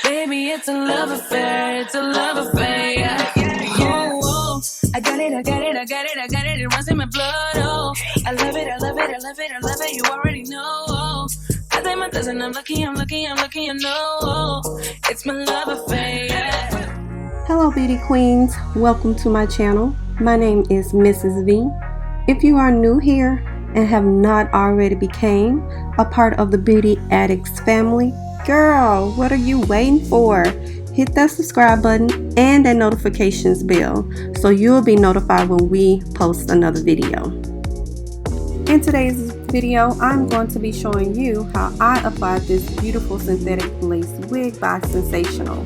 Baby, it's a love affair, it's a love affair, yeah. Oh, oh, I got it, I got it, I got it, I got it, it runs in my blood, oh. I love it, I love it, I love it, I love it, you already know, oh. I think my cousin, I'm lucky, I'm lucky, I'm lucky, you know, oh. It's my love affair, yeah. Hello beauty queens, welcome to my channel. My name is Mrs. V. If you are new here and have not already became a part of the Beauty Addicts family, girl, what are you waiting for? Hit that subscribe button and that notifications bell so you'll be notified when we post another video. In today's video, I'm going to be showing you how I applied this beautiful synthetic lace wig by Sensational.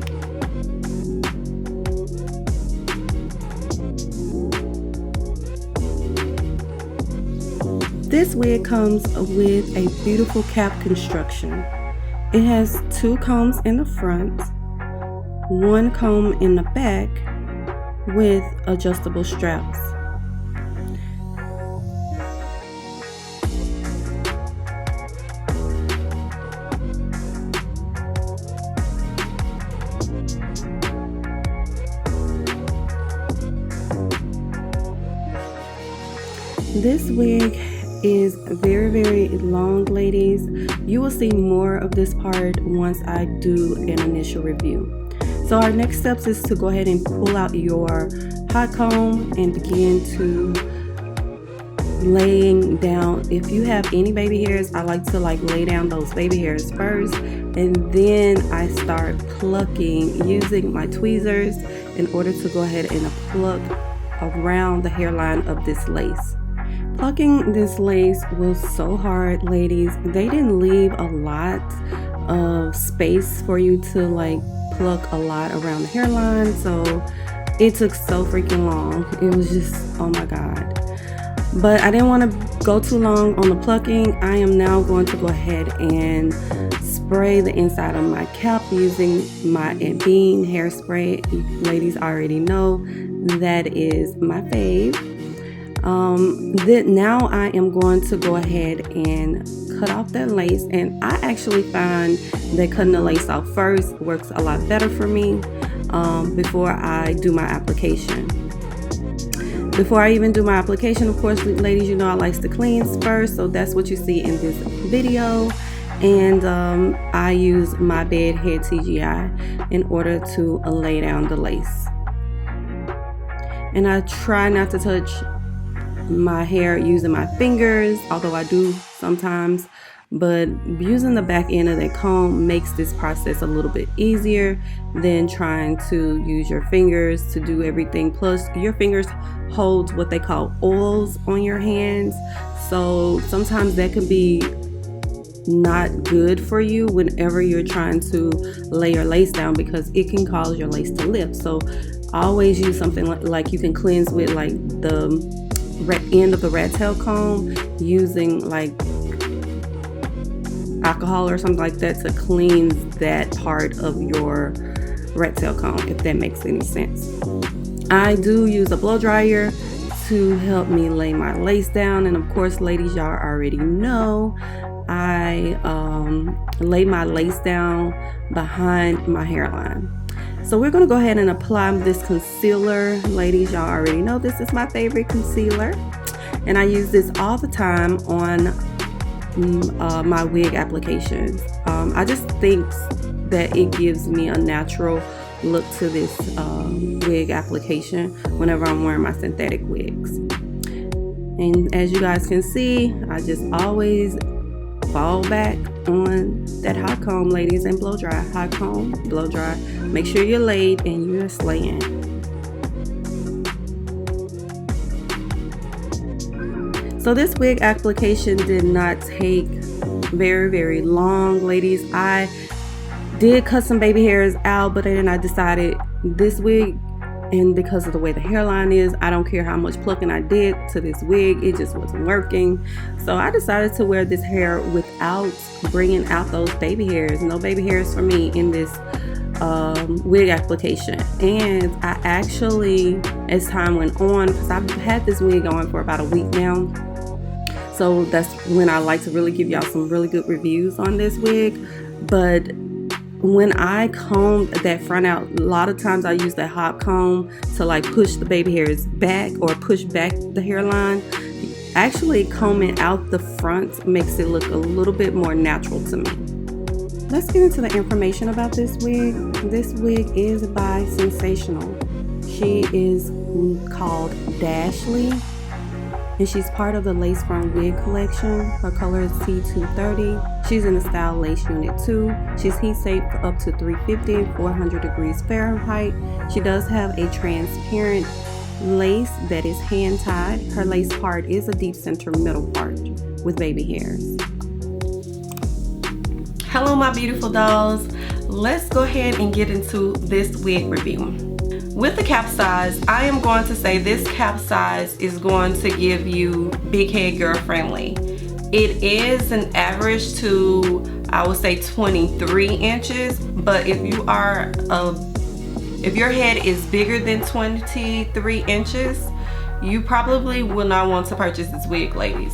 This wig comes with a beautiful cap construction. It has 2 combs in the front, 1 comb in the back with adjustable straps. This wig is very long, ladies. You will see more of this part once I do an initial review. So our next steps is to go ahead and pull out your hot comb and begin to laying down. If you have any baby hairs, I like to lay down those baby hairs first, and then I start plucking using my tweezers in order to go ahead and pluck around the hairline of this lace. Plucking this lace was so hard, ladies. They didn't leave a lot of space for you to pluck a lot around the hairline, so it took so freaking long. It was just, oh my god. But I didn't want to go too long on the plucking. I am now going to go ahead and spray the inside of my cap using my Bean hairspray. You ladies already know that is my fave. Now I am going to go ahead and cut off that lace, and I actually find that cutting the lace off first works a lot better for me before I do my application. Before I even do my application, of course, ladies, you know I like to cleanse first, so that's what you see in this video. And I use my bed head TGI in order to lay down the lace. And I try not to touch my hair using my fingers, although I do sometimes, but using the back end of that comb makes this process a little bit easier than trying to use your fingers to do everything. Plus your fingers hold what they call oils on your hands, so sometimes that can be not good for you whenever you're trying to lay your lace down, because it can cause your lace to lift. So always use something like you can cleanse with, like the end of the rat tail comb, using alcohol or something like that to cleanse that part of your rat tail comb, if that makes any sense. I do use a blow dryer to help me lay my lace down, and of course, ladies, y'all already know I lay my lace down behind my hairline. So we're going to go ahead and apply this concealer. Ladies, y'all already know this is my favorite concealer, and I use this all the time on my wig applications. I just think that it gives me a natural look to this wig application whenever I'm wearing my synthetic wigs. And as you guys can see, I just always fall back on that hot comb, ladies, and blow dry. Hot comb, blow dry. Make sure you're laid and you're slaying. So this wig application did not take very long, ladies. I did cut some baby hairs out, but then I decided this wig, and because of the way the hairline is, I don't care how much plucking I did to this wig, it just wasn't working. So I decided to wear this hair without bringing out those baby hairs. No baby hairs for me in this wig application. And I actually, as time went on, because I've had this wig on for about a week now, so that's when I like to really give y'all some really good reviews on this wig. But when I comb that front out, a lot of times I use that hot comb to like push the baby hairs back or push back the hairline. Actually combing out the front makes it look a little bit more natural to me. Let's get into the information about this wig. This wig is by Sensational. She is called Dashley, and she's part of the Lace Front Wig collection. Her color is C230. She's in the style Lace Unit 2. She's heat safe for up to 350, 400 degrees Fahrenheit. She does have a transparent lace that is hand tied. Her lace part is a deep center middle part with baby hairs. Hello my beautiful dolls. Let's go ahead and get into this wig review. With the cap size, I am going to say this cap size is going to give you big head girl friendly. It is an average to, I would say, 23 inches, but if your head is bigger than 23 inches, you probably will not want to purchase this wig, ladies,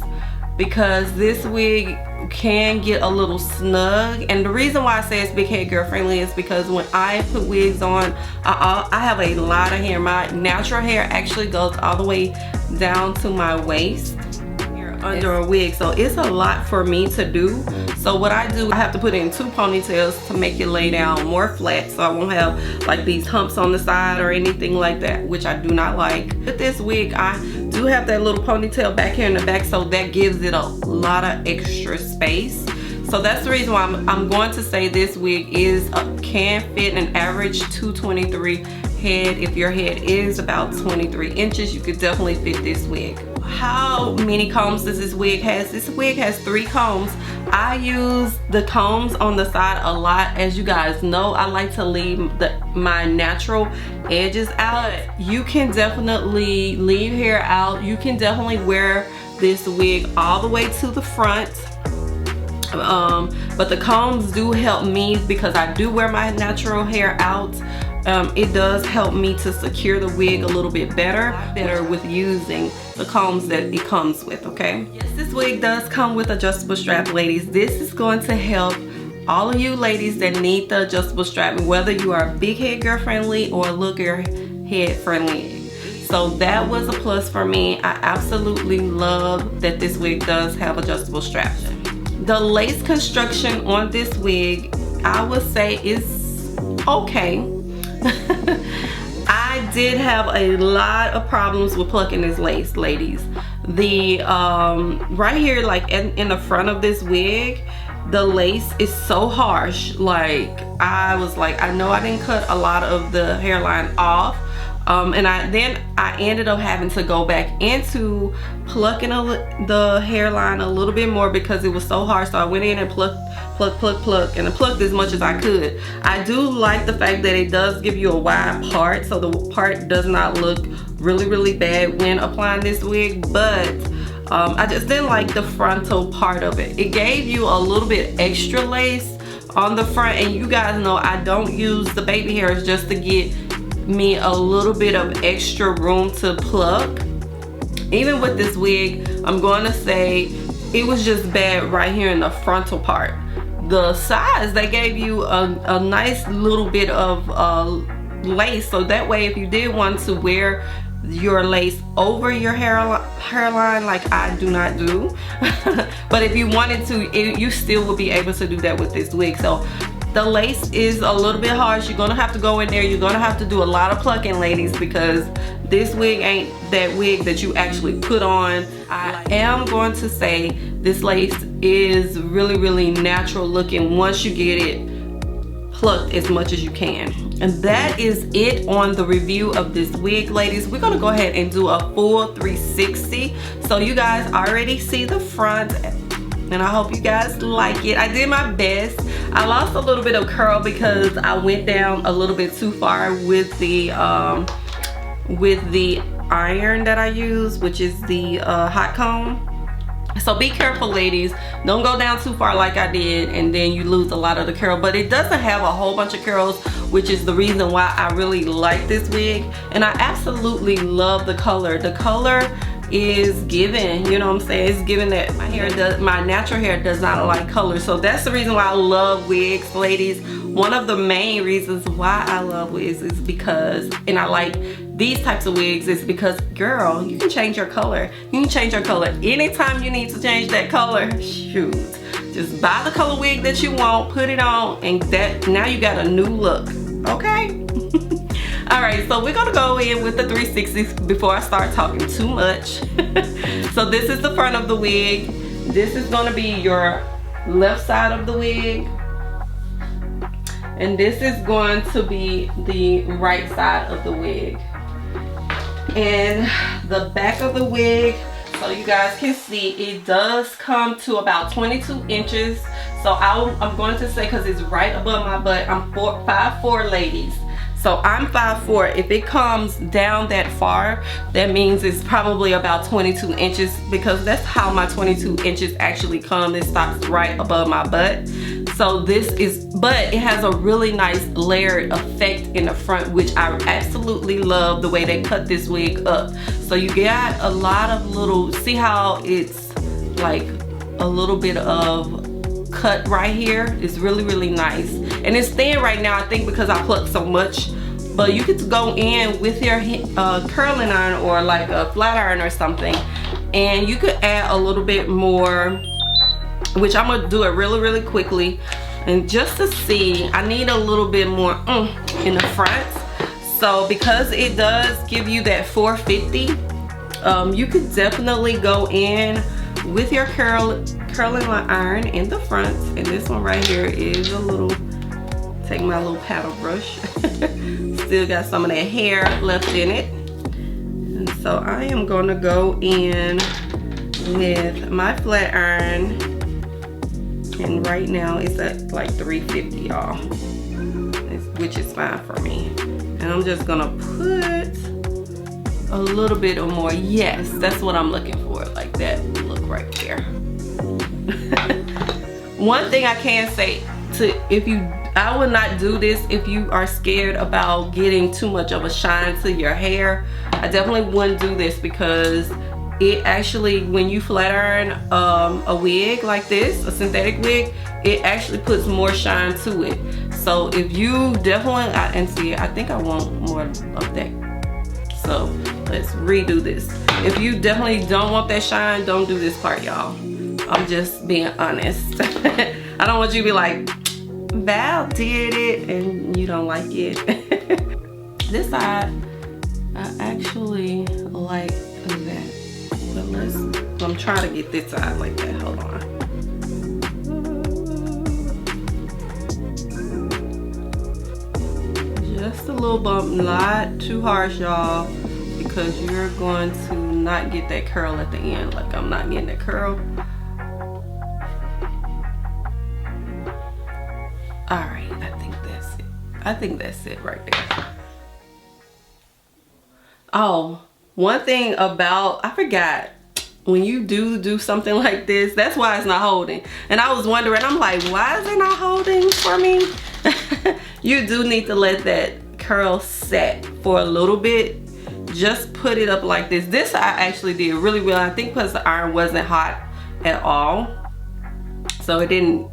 because this wig can get a little snug. And the reason why I say it's big head girl friendly is because when I put wigs on, I have a lot of hair. My natural hair actually goes all the way down to my waist under a wig, so it's a lot for me to do. So what I do, I have to put in 2 ponytails to make it lay down more flat, so I won't have like these humps on the side or anything like that, which I do not like. With this wig, I do have that little ponytail back here in the back, so that gives it a lot of extra space. So that's the reason why I'm going to say this wig can fit an average 223 head. If your head is about 23 inches, you could definitely fit this wig. How many combs does this wig has? This wig has 3 combs. I use the combs on the side a lot. As you guys know, I like to leave my natural edges out. You can definitely leave hair out. You can definitely wear this wig all the way to the front. But the combs do help me because I do wear my natural hair out. It does help me to secure the wig a little bit better with using the combs that it comes with, okay? Yes, this wig does come with adjustable strap, ladies. This is going to help all of you ladies that need the adjustable strap, whether you are big head girl friendly or look your head friendly. So that was a plus for me. I absolutely love that this wig does have adjustable straps. The lace construction on this wig, I would say, is okay. I did have a lot of problems with plucking this lace, ladies. The right here, like in the front of this wig, the lace is so harsh. Like, I was like, I know I didn't cut a lot of the hairline off, and I ended up having to go back into plucking the hairline a little bit more because it was so hard. So I went in and plucked, and I plucked as much as I could. I do like the fact that it does give you a wide part, so the part does not look really bad when applying this wig, but I just didn't like the frontal part of it. It gave you a little bit extra lace on the front, and you guys know I don't use the baby hairs just to get me a little bit of extra room to pluck. Even with this wig, I'm going to say it was just bad right here in the frontal part. The size, they gave you a nice little bit of lace, so that way if you did want to wear your lace over your hairline, like I do not do, but if you wanted to, you still would be able to do that with this wig. So the lace is a little bit harsh. You're gonna have to go in there, you're gonna have to do a lot of plucking, ladies, because this wig ain't that wig that you actually put on. I am going to say this lace is really natural looking once you get it plucked as much as you can. And that is it on the review of this wig, ladies. We're gonna go ahead and do a full 360. So you guys already see the front, and I hope you guys like it. I did my best. I lost a little bit of curl because I went down a little bit too far with the iron that I use, which is the hot comb. So be careful, ladies. Don't go down too far like I did and then you lose a lot of the curl. But it doesn't have a whole bunch of curls, which is the reason why I really like this wig. And I absolutely love the color. The color is given, you know what I'm saying? It's given that my natural hair does not like color. So that's the reason why I love wigs, ladies. one of the main reasons why I love wigs is because, and I like these types of wigs, is because, girl, you can change your color. You can change your color anytime you need to change that color. Shoot, just buy the color wig that you want, put it on, and that, now you got a new look, okay? All right, so we're gonna go in with the 360s before I start talking too much. So this is the front of the wig. This is gonna be your left side of the wig. And this is going to be the right side of the wig. And the back of the wig, so you guys can see, it does come to about 22 inches. So I'm going to say, because it's right above my butt, I'm 5'4", ladies. So I'm 5'4". If it comes down that far, that means it's probably about 22 inches, because that's how my 22 inches actually come. It stops right above my butt. So this is, but it has a really nice layered effect in the front, which I absolutely love the way they cut this wig up. So you got a lot of little, see how it's like a little bit of cut right here? It's really, really nice. And it's thin right now, I think, because I plucked so much. But you could go in with your curling iron or like a flat iron or something, and you could add a little bit more, which I'm gonna do it really, really quickly. And just to see, I need a little bit more in the front. So because it does give you that 450, you could definitely go in with your curling iron in the front. And this one right here is a little, take my little paddle brush. Still got some of that hair left in it. And so I am gonna go in with my flat iron. And right now it's at like 350, y'all, which is fine for me. And I'm just gonna put a little bit or more. Yes, that's what I'm looking for, like that look right there. One thing I can say, I would not do this if you are scared about getting too much of a shine to your hair. I definitely wouldn't do this, because it actually, when you flat iron a wig like this, a synthetic wig, it actually puts more shine to it. So if you definitely, and see, I think I want more of that. So let's redo this. If you definitely don't want that shine, don't do this part, y'all. I'm just being honest. I don't want you to be like, Val did it and you don't like it. This side, I actually like that. But I'm trying to get this side like that. Hold on. Just a little bump, not too harsh, y'all, because you're going to not get that curl at the end. Like I'm not getting that curl. All right, I think that's it. I think that's it right there. Oh, one thing about, I forgot, when you do something like this, that's why it's not holding. And I was wondering, I'm like, why is it not holding for me? You do need to let that curl set for a little bit. Just put it up like this. This I actually did really well. I think because the iron wasn't hot at all, so it didn't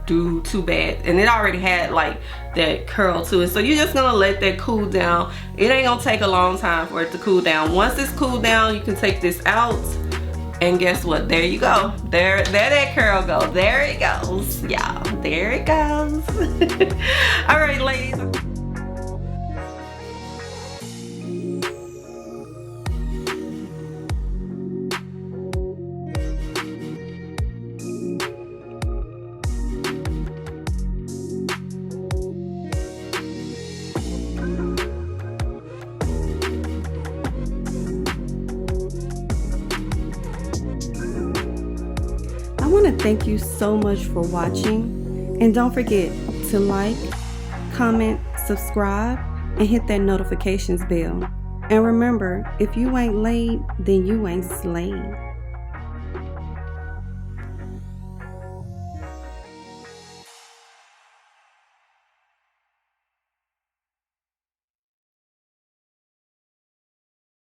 do too bad, and it already had like that curl to it. So you're just gonna let that cool down. It ain't gonna take a long time for it to cool down. Once it's cooled down, you can take this out, and guess what? There you go. There that curl goes. There it goes, y'all. There it goes. All right, ladies. I want to thank you so much for watching, and don't forget to like, comment, subscribe, and hit that notifications bell. And remember, if you ain't laid, then you ain't slayed.